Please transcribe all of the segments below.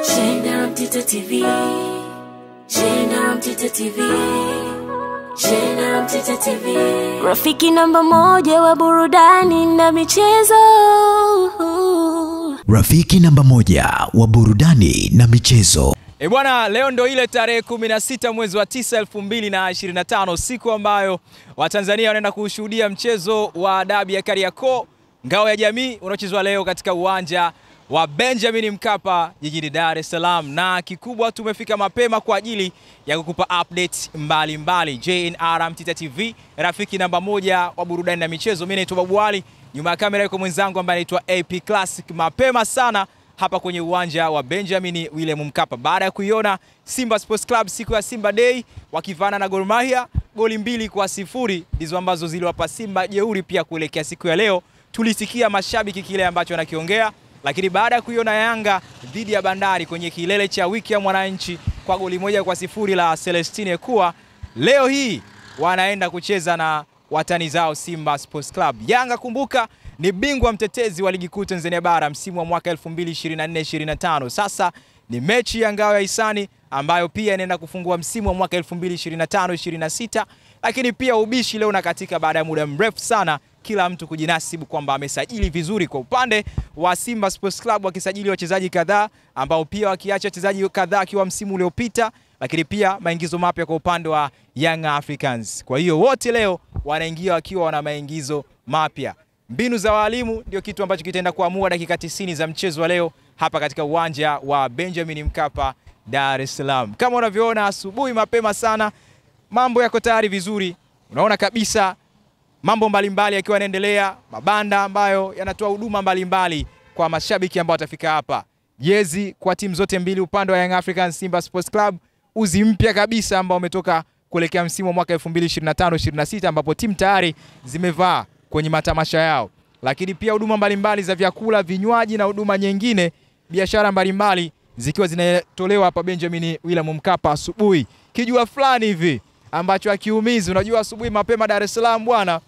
Shenda Mtita TV, Shenda Mtita TV, Shenda Mtita TV, rafiki namba moja wa burudani na michezo. Rafiki namba moja wa burudani na michezo. Bwana, leo ndo ile tarehe 16 mwezi wa 9 2025, siku ambayo Watanzania wanaenda kushuhudia mchezo wa dabi ya Kariakoo Ngao ya Jamii unaochezwa leo katika uwanja wa Benjamin Mkapa jijini Dar es Salaam, na kikubwa tumefika mapema kwa ajili ya kukupa updates mbalimbali. JNR Mtita TV, rafiki namba moja wa burudani na michezo. Mimi naitwa Babu Ali, nyuma ya kamera yuko mwenzangu ambaye anaitwa AP Classic. Mapema sana hapa kwenye uwanja wa Benjamin William Mkapa, baada ya kuiona Simba Sports Club siku ya Simba Day wakivana na Gor Mahia goli 2-0 ndizo ambazo ziliwapa Simba jeuri pia kuelekea siku ya leo. Tulisikia mashabiki kile ambacho wanakiongea, lakini baada ya kuiona Yanga dhidi ya Bandari kwenye kilele cha wiki ya Mwananchi kwa goli 1-0 la Celestine kuwa leo hii wanaenda kucheza na watani zao Simba Sports Club. Yanga, kumbuka, ni bingwa mtetezi wa ligi kuu Tanzania bara msimu wa mwaka 2024-2025. Sasa ni mechi ya Ngao ya Hisani ambayo pia inaenda kufungua msimu wa mwaka 2025-26, lakini pia ubishi leo na katika baada ya muda mrefu sana kila mtu kujinasibu kwamba amesajili vizuri. Kwa upande wa Simba Sports Club wakisajili wachezaji kadhaa ambao pia wakiacha wachezaji kadhaa akiwa msimu uliopita, lakini pia maingizo mapya kwa upande wa Young Africans. Kwa hiyo wote leo wanaingia wakiwa wana maingizo mapya. Mbinu za walimu ndio kitu ambacho kitaenda kuamua dakika 90 za mchezo wa leo hapa katika uwanja wa Benjamin Mkapa, Dar es Salaam. Kama unavyoona asubuhi mapema sana mambo yako tayari vizuri. Unaona kabisa mambo mbalimbali yakiwa yanaendelea, mabanda ambayo yanatoa huduma mbalimbali kwa mashabiki ambao watafika hapa. Jezi kwa timu zote mbili, upande wa Young Africans, Simba Sports Club, uzi mpya kabisa ambao umetoka kuelekea msimu wa mwaka 2025-26 ambapo timu tayari zimevaa kwenye matamasha yao. Lakini pia huduma mbalimbali za vyakula, vinywaji na huduma nyingine, biashara mbalimbali zikiwa zinatolewa hapa Benjamin William Mkapa asubuhi. Kijua fulani hivi ambacho hakiumizi. Unajua asubuhi mapema Dar es Salaam bwana,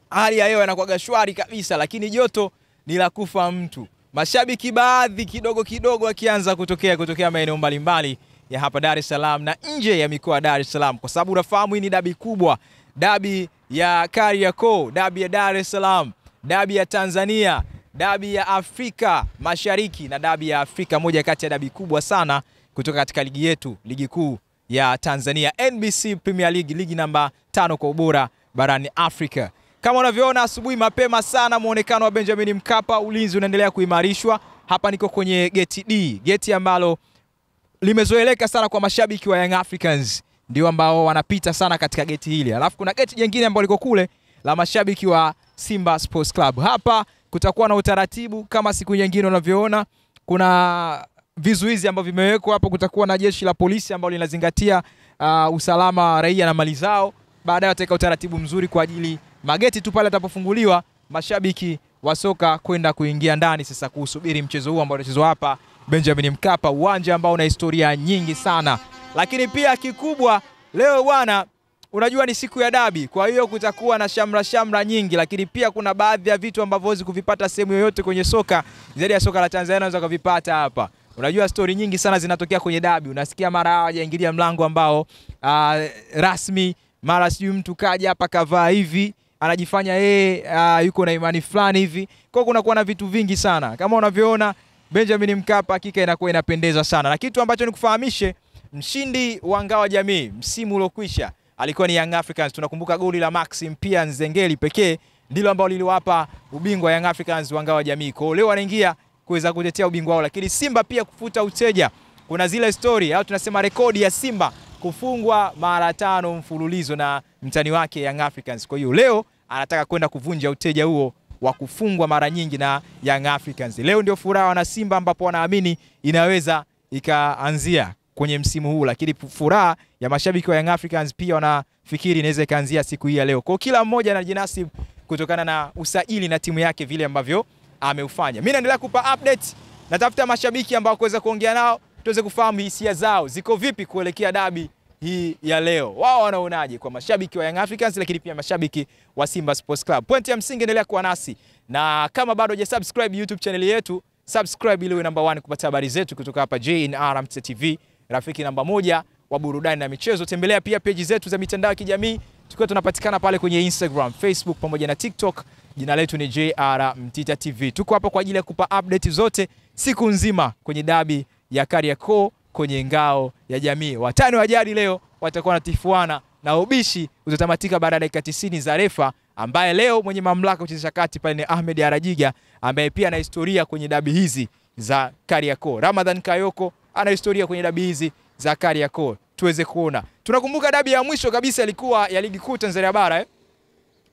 hali ya hewa inakuwa shwari kabisa, lakini joto ni la kufa mtu. Mashabiki baadhi kidogo wakianza kutokea maeneo mbalimbali ya hapa Dar es Salaam na nje ya mikoa ya Dar es Salaam, kwa sababu unafahamu hii ni dabi kubwa, dabi ya Kariakoo, dabi ya Dar es Salaam, dabi ya Tanzania, dabi ya Afrika Mashariki na dabi ya Afrika, moja kati ya dabi kubwa sana kutoka katika ligi yetu, ligi kuu ya Tanzania, NBC Premier League, ligi namba 5 kwa ubora barani Afrika. Kama unavyoona asubuhi mapema sana muonekano wa Benjamin Mkapa, ulinzi unaendelea kuimarishwa. Hapa niko kwenye geti D, geti ambalo limezoeleka sana kwa mashabiki wa Young Africans, ndio ambao wanapita sana katika geti hili. Alafu kuna geti jingine ambalo liko kule la mashabiki wa Simba Sports Club. Hapa kutakuwa na utaratibu kama siku nyingine unavyoona. Kuna vizuizi ambavyo vimewekwa hapo, kutakuwa na jeshi la polisi ambalo linazingatia usalama wa raia na mali zao. Baadaye wataweka utaratibu mzuri kwa ajili mageti tu pale atapofunguliwa mashabiki wa soka kwenda kuingia ndani sasa kusubiri mchezo huu ambao unachezwa hapa Benjamin Mkapa, uwanja ambao una historia nyingi sana. Lakini pia kikubwa leo bwana, unajua ni siku ya dabi, kwa hiyo kutakuwa na shamra nyingi, lakini pia kuna baadhi ya vitu ambavyo huwezi kuvipata sehemu yoyote kwenye soka zaidi ya soka la Tanzania unaweza kuvipata hapa. Unajua story nyingi sana zinatokea kwenye dabi. Unasikia mara hawajaingilia mlango ambao rasmi, mara sijui mtu kaja hapa kavaa hivi anajifanya yeye yuko na imani fulani hivi. Kwa kuna kuwa na vitu vingi sana. Kama unavyoona Benjamin Mkapa hakika inakuwa inapendeza sana. Na kitu ambacho nikufahamishe, mshindi wa Ngao ya Jamii msimu uliokwisha alikuwa ni Young Africans. Tunakumbuka goli la Maxim pia Nzengeli pekee ndilo ambalo liliwapa ubingwa Young Africans wa Ngao ya Jamii. Kwa leo wanaingia kuweza kutetea ubingwa wao, lakini Simba pia kufuta uteja. Kuna zile story au tunasema rekodi ya Simba kufungwa mara 5 mfululizo na mtani wake Young Africans. Kwa hiyo leo anataka kwenda kuvunja uteja huo wa kufungwa mara nyingi na Young Africans. Leo ndio furaha wana Simba ambapo wanaamini inaweza ikaanzia kwenye msimu huu, lakini furaha ya mashabiki wa Young Africans pia wanafikiri inaweza ikaanzia siku hii ya leo. Kwa kila mmoja anajinasibu kutokana na usajili na timu yake vile ambavyo ameufanya. Mimi naendelea kupa update, natafuta mashabiki ambao kuweza kuongea nao tuweze kufahamu hisia zao ziko vipi kuelekea dabi hii ya leo. Wao wanaonaje kwa mashabiki wa Young Africans lakini pia mashabiki wa Simba Sports Club. Pointi ya msingi, endelea kuwa nasi, na kama bado hujasubscribe YouTube channel yetu subscribe ili uwe namba 1 kupata habari zetu kutoka hapa JNR Mtita TV, rafiki namba 1 wa burudani na michezo. Tembelea pia page zetu za mitandao ya kijamii, tukiwa tunapatikana pale kwenye Instagram, Facebook pamoja na TikTok. Jina letu ni JR Mtita TV. Tuko hapa kwa ajili ya kupa update zote siku nzima kwenye dabi ya Kariakoo kwenye ngao ya jamii. Watani wa jadi leo watakuwa wanatifuana na ubishi utatamatika baada ya dakika 90 za refa ambaye leo mwenye mamlaka kuchezesha kati pale ni Ahmed Arajiga ambaye pia ana historia kwenye dabi hizi za Kariakoo. Ramadhan Kayoko ana historia kwenye dabi hizi za Kariakoo. Tuweze kuona. Tunakumbuka dabi ya mwisho kabisa ilikuwa ya ligi kuu Tanzania bara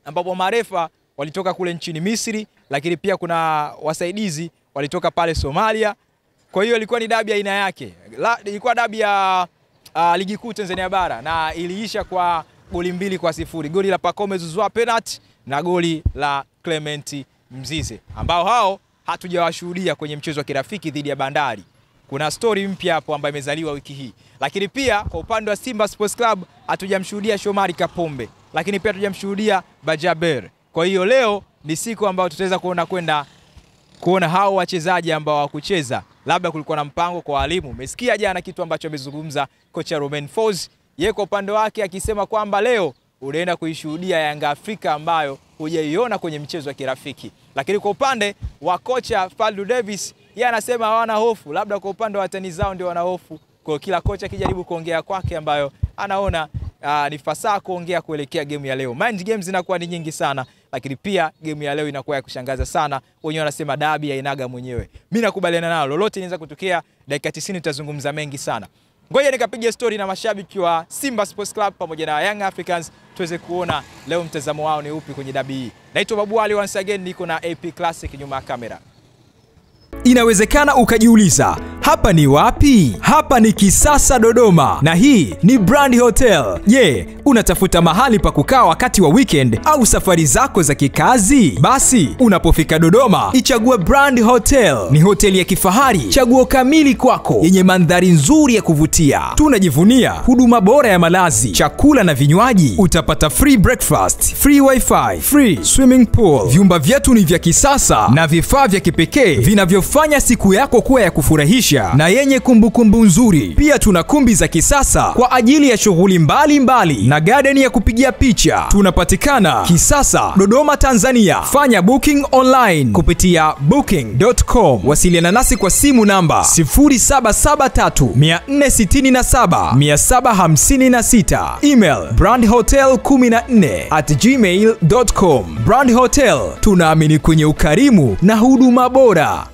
ambapo marefa walitoka kule nchini Misri, lakini pia kuna wasaidizi walitoka pale Somalia. Kwa hiyo ilikuwa ni dabi ya aina yake. Ilikuwa dabi ya ligi kuu Tanzania bara na iliisha kwa goli 2-0. Goli la Pacome Zouzoua penalty na goli la Clement Mzize, ambao hao hatujawashuhudia kwenye mchezo wa kirafiki dhidi ya Bandari. Kuna story mpya hapo ambayo imezaliwa wiki hii. Lakini pia kwa upande wa Simba Sports Club hatujamshuhudia Shomari Kapombe, lakini pia hatujamshuhudia Bajaber. Kwa hiyo leo ni siku ambayo tutaweza kuona hao wachezaji ambao hawakucheza. Labda kulikuwa na mpango kwa walimu. Umesikia jana kitu ambacho amezungumza kocha Romain Folz. Yeye kwa upande wake akisema kwamba leo unaenda kuishuhudia Yanga Afrika ambayo hujaiona kwenye mchezo wa kirafiki. Lakini kwa upande wa kocha Faldu Davis, yeye anasema hawana hofu. Labda kwa upande wa watani zao ndio wana hofu. Kwa kila kocha akijaribu kuongea kwake ambayo anaona ni fasaha kuongea kuelekea game ya leo. Mind games zinakuwa ni nyingi sana, lakini pia game ya leo inakuwa ya kushangaza sana. Wenyewe wanasema dabi ya inaga mwenyewe. Mimi nakubaliana nalo. Lolote linaweza kutokea, dakika 90 tutazungumza mengi sana. Ngoja nikapiga story na mashabiki wa Simba Sports Club pamoja na Young Africans tuweze kuona leo mtazamo wao ni upi kwenye dabi hii. Naitwa Babu Ali, once again niko na AP Classic nyuma ya kamera. Inawezekana ukajiuliza, hapa ni wapi? Hapa ni Kisasa Dodoma na hii ni Brand Hotel. Je, unatafuta mahali pa kukaa wakati wa weekend au safari zako za kikazi? Basi unapofika Dodoma, ichague Brand Hotel. Ni hoteli ya kifahari, chaguo kamili kwako, yenye mandhari nzuri ya kuvutia. Tunajivunia huduma bora ya malazi, chakula na vinywaji. Utapata free breakfast, free wifi, free swimming pool. Vyumba vyetu ni vya kisasa na vifaa vya kipekee vinavyofanya siku yako kuwa ya kufurahisha na yenye kumbukumbu nzuri. Pia tuna kumbi za kisasa kwa ajili ya shughuli mbalimbali na garden ya kupigia picha. Tunapatikana Kisasa, Dodoma, Tanzania. Fanya booking online kupitia booking.com. Wasiliana nasi kwa simu namba 0773467756. Email brandhotel14@gmail.com. Brand Hotel, tunaamini kwenye ukarimu na huduma bora.